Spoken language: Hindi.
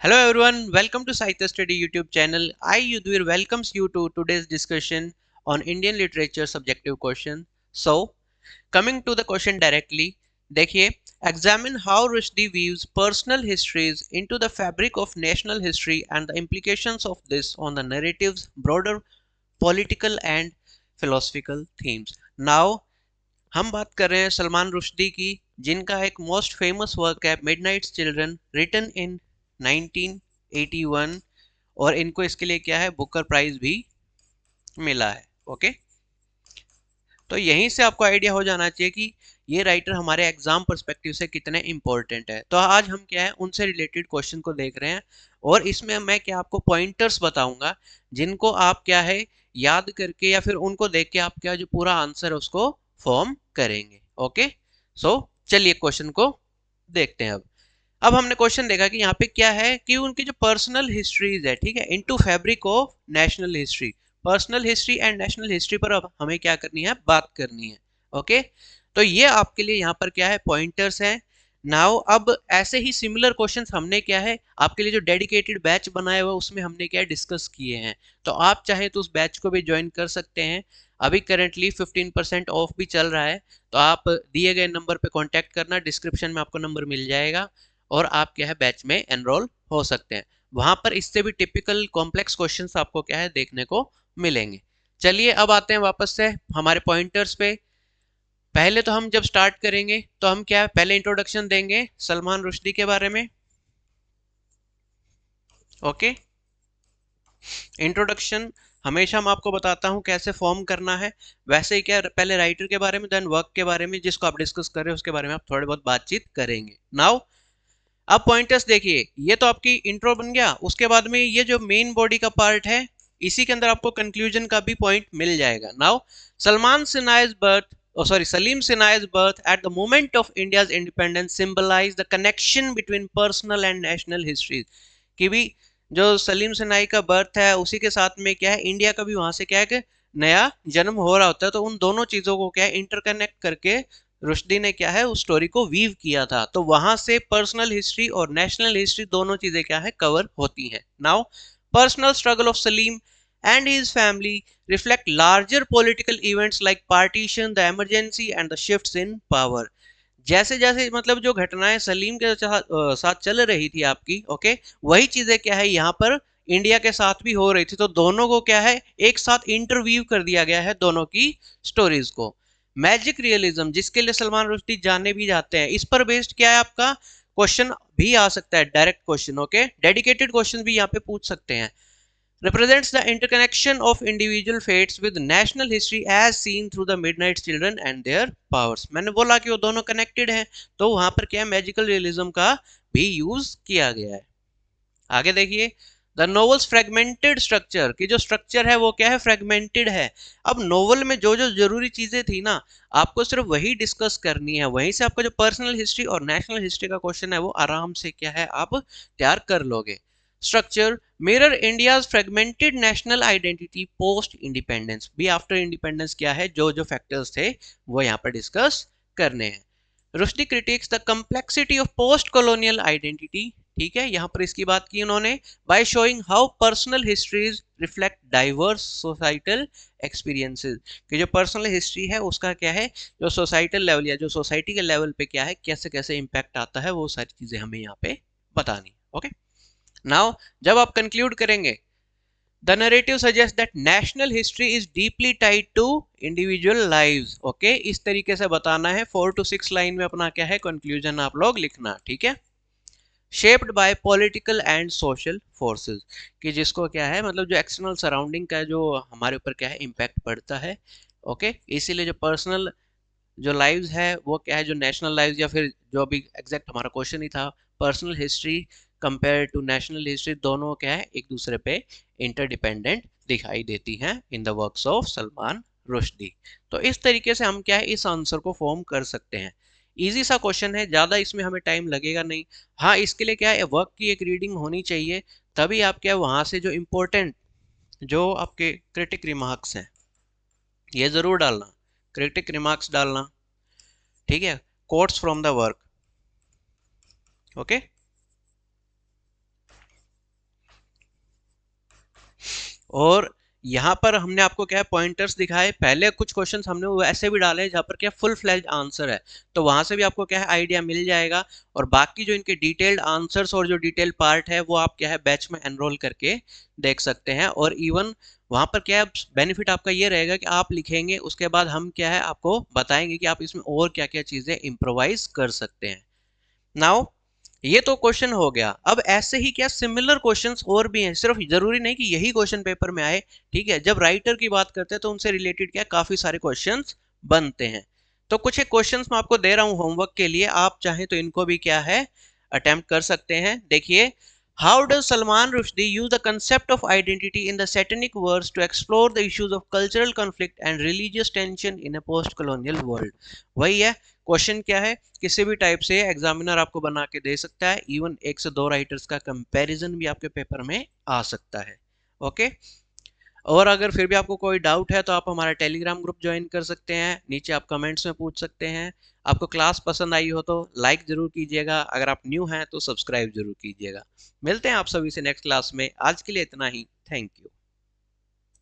Hello everyone, welcome to Sahitya Study YouTube channel. I Yudhvir welcomes you to today's discussion on Indian literature subjective question. So, coming to the question directly, देखिए, examine how Rushdie weaves personal histories into the fabric of national history and the implications of this on the narrative's broader political and philosophical themes. Now, हम बात कर रहे हैं सलमान रुश्दी की, जिनका एक मोस्ट फेमस वर्क है मिडनाइट्स चिल्ड्रन, रिटन इन 1981, और इनको इसके लिए क्या है, बुकर प्राइज भी मिला है। ओके, तो यहीं से आपको आइडिया हो जाना चाहिए कि ये राइटर हमारे एग्जाम पर्सपेक्टिव से कितने इंपॉर्टेंट है। तो आज हम क्या है, उनसे रिलेटेड क्वेश्चन को देख रहे हैं, और इसमें मैं क्या आपको पॉइंटर्स बताऊंगा जिनको आप क्या है याद करके या फिर उनको देख के आप क्या जो पूरा आंसर है उसको फॉर्म करेंगे। ओके, सो चलिए क्वेश्चन को देखते हैं। अब हमने क्वेश्चन देखा कि यहाँ पे क्या है कि उनकी जो पर्सनल हिस्ट्रीज है, ठीक है, into fabric of national history, personal history and national history पर अब हमें क्या करनी है, बात करनी है। ओके, तो ये आपके लिए यहाँ पर क्या है, पॉइंटर्स हैं। नाउ अब ऐसे ही सिमिलर क्वेश्चंस हमने क्या है आपके लिए जो डेडिकेटेड बैच बनाया हुआ उसमें हमने क्या डिस्कस किए हैं, तो आप चाहे तो उस बैच को भी ज्वाइन कर सकते हैं। अभी करेंटली 15% ऑफ भी चल रहा है, तो आप दिए गए नंबर पे कांटेक्ट करना, डिस्क्रिप्शन में आपको नंबर मिल जाएगा और आप क्या है बैच में एनरोल हो सकते हैं। वहां पर इससे भी टिपिकल कॉम्प्लेक्स क्वेश्चंस आपको क्या है देखने को मिलेंगे। चलिए अब आते हैं वापस से हमारे पॉइंटर्स पे। पहले तो हम जब स्टार्ट करेंगे तो हम क्या है पहले इंट्रोडक्शन देंगे सलमान रुश्दी के बारे में। ओके, इंट्रोडक्शन हमेशा मैं आपको बताता हूं कैसे फॉर्म करना है, वैसे ही क्या पहले राइटर के बारे में, देन वर्क के बारे में, जिसको आप डिस्कस कर रहे हो उसके बारे में आप थोड़ी बहुत बातचीत करेंगे। नाउ अब पॉइंटर्स देखिए, ये तो आपकी इंट्रो बन गया, उसके बाद में ये जो मेन बॉडी का पार्ट है इसी के अंदर आपको कंक्लूजन का भी पॉइंट मिल जाएगा। नाउ सलमान सिन्हा's birth, oh sorry, Salim Sinai's birth at the moment of India's independence symbolize the connection between personal and national histories, कि भी जो सलीम सिन्हाई का बर्थ है उसी के साथ में क्या है इंडिया का भी वहां से क्या है कि नया जन्म हो रहा होता है, तो उन दोनों चीजों को क्या है इंटरकनेक्ट करके रुश्दी ने क्या है उस स्टोरी को वीव किया था, तो वहां से पर्सनल हिस्ट्री और नेशनल हिस्ट्री दोनों चीजें क्या है कवर होती हैं। Now personal struggle of Salim and his family reflect larger political events like partition, the emergency and the shifts in power। जैसे जैसे मतलब जो घटनाएं सलीम के साथ चल रही थी आपकी, ओके, वही चीजें क्या है यहाँ पर इंडिया के साथ भी हो रही थी, तो दोनों को क्या है एक साथ इंटरव्यू कर दिया गया है दोनों की स्टोरीज को। मैजिक रियलिज्म, जिसके लिए सलमान रुश्दी जाने भी जाते हैं, इस पर बेस्ड क्या है आपका क्वेश्चन भी आ सकता है, direct question. Okay, dedicated question भी यहाँ पे पूछ सकते हैं। represents the interconnection of individual fates with national history as seen through the Midnight Children and their powers। मैंने बोला कि वो दोनों कनेक्टेड हैं, तो वहां पर क्या है मैजिकल रियलिज्म का भी यूज किया गया है। आगे देखिए, द नोवेल्स फ्रेगमेंटेड स्ट्रक्चर, की जो स्ट्रक्चर है वो क्या है फ्रेगमेंटेड है। अब नोवेल में जो जो जरूरी चीजें थी ना आपको सिर्फ वही डिस्कस करनी है, वहीं से आपका जो पर्सनल हिस्ट्री और नेशनल हिस्ट्री का क्वेश्चन है वो आराम से क्या है आप तैयार कर लोगे। Structure mirror India's fragmented national identity post independence, भी आफ्टर इंडिपेंडेंस क्या है जो जो फैक्टर्स थे वो यहाँ पर डिस्कस करने हैं। Rushdie critics the complexity of post colonial identity, ठीक है, यहाँ पर इसकी बात की उन्होंने, by showing how personal histories reflect diverse societal experiences, कि जो पर्सनल हिस्ट्री है उसका क्या है जो सोसाइटल लेवल या जो सोसाइटी के लेवल पे क्या है कैसे कैसे इम्पैक्ट आता है, वो सारी चीजें हमें यहाँ पे बतानी। ओके, नाउ जब आप कंक्लूड करेंगे, the narrative suggests that national history is deeply tied to individual lives। Okay, इस तरीके से बताना है, 4 to 6 लाइन में अपना क्या है कंक्लूजन आप लोग लिखना, ठीक है। Shaped by political and social forces, कि जिसको क्या है मतलब जो एक्सटर्नल सराउंडिंग का जो हमारे ऊपर क्या है इम्पैक्ट पड़ता है। ओके, इसीलिए जो पर्सनल जो लाइव्स है वो क्या है जो नेशनल लाइव्स, या फिर जो अभी एग्जैक्ट हमारा क्वेश्चन ही था personal history compare to national history, दोनों क्या है एक दूसरे पे इंटरडिपेंडेंट दिखाई देती हैं in the works of Salman Rushdie. तो इस तरीके से हम क्या है इस आंसर को फॉर्म कर सकते हैं। इजी सा क्वेश्चन है, ज़्यादा इसमें हमें टाइम लगेगा नहीं। हाँ, इसके लिए क्या है वर्क की एक रीडिंग होनी चाहिए, तभी आप क्या वहाँ से जो इम्पोर्टेंट जो आपके क्रिटिक रिमार्क्स हैं ये ज़रूर डालना, क्रिटिक रिमार्क्स डालना, ठीक है, quotes from the work. Okay, यहाँ पर हमने आपको क्या है पॉइंटर्स दिखाए, पहले कुछ क्वेश्चंस हमने ऐसे भी डाले जहाँ पर क्या फुल फ्लैज्ड आंसर है, तो वहां से भी आपको क्या है आइडिया मिल जाएगा। और बाकी जो इनके डिटेल्ड आंसर्स और जो डिटेल पार्ट है वो आप क्या है बैच में एनरोल करके देख सकते हैं। और इवन वहां पर क्या है बेनिफिट आपका ये रहेगा कि आप लिखेंगे, उसके बाद हम क्या है आपको बताएंगे कि आप इसमें और क्या क्या चीजें इम्प्रोवाइज कर सकते हैं। नाउ ये तो क्वेश्चन हो गया। अब ऐसे ही क्या सिमिलर क्वेश्चंस और भी हैं, सिर्फ जरूरी नहीं कि यही क्वेश्चन पेपर में आए। ठीक है, जब राइटर की बात करते हैं तो उनसे रिलेटेड क्या काफी सारे क्वेश्चंस बनते हैं। तो कुछ एक क्वेश्चंस मैं आपको दे रहा हूं होमवर्क के लिए, आप चाहें तो इनको भी क्या है अटेम्प्ट कर सकते हैं। देखिए, how does Salman Rushdie use the concept of identity in the satanic verse to explore the issues of cultural conflict and religious tension in a post-colonial world? वही है क्वेश्चन, क्या है किसी भी टाइप से एग्जामिनर आपको बना के दे सकता है, इवन एक से दो राइटर्स का कंपैरिजन भी आपके पेपर में आ सकता है। ओके, और अगर फिर भी आपको कोई डाउट है तो आप हमारा टेलीग्राम ग्रुप ज्वाइन कर सकते हैं, नीचे आप कमेंट्स में पूछ सकते हैं। आपको क्लास पसंद आई हो तो लाइक जरूर कीजिएगा, अगर आप न्यू हैं तो सब्सक्राइब जरूर कीजिएगा। मिलते हैं आप सभी से नेक्स्ट क्लास में, आज के लिए इतना ही। Thank you.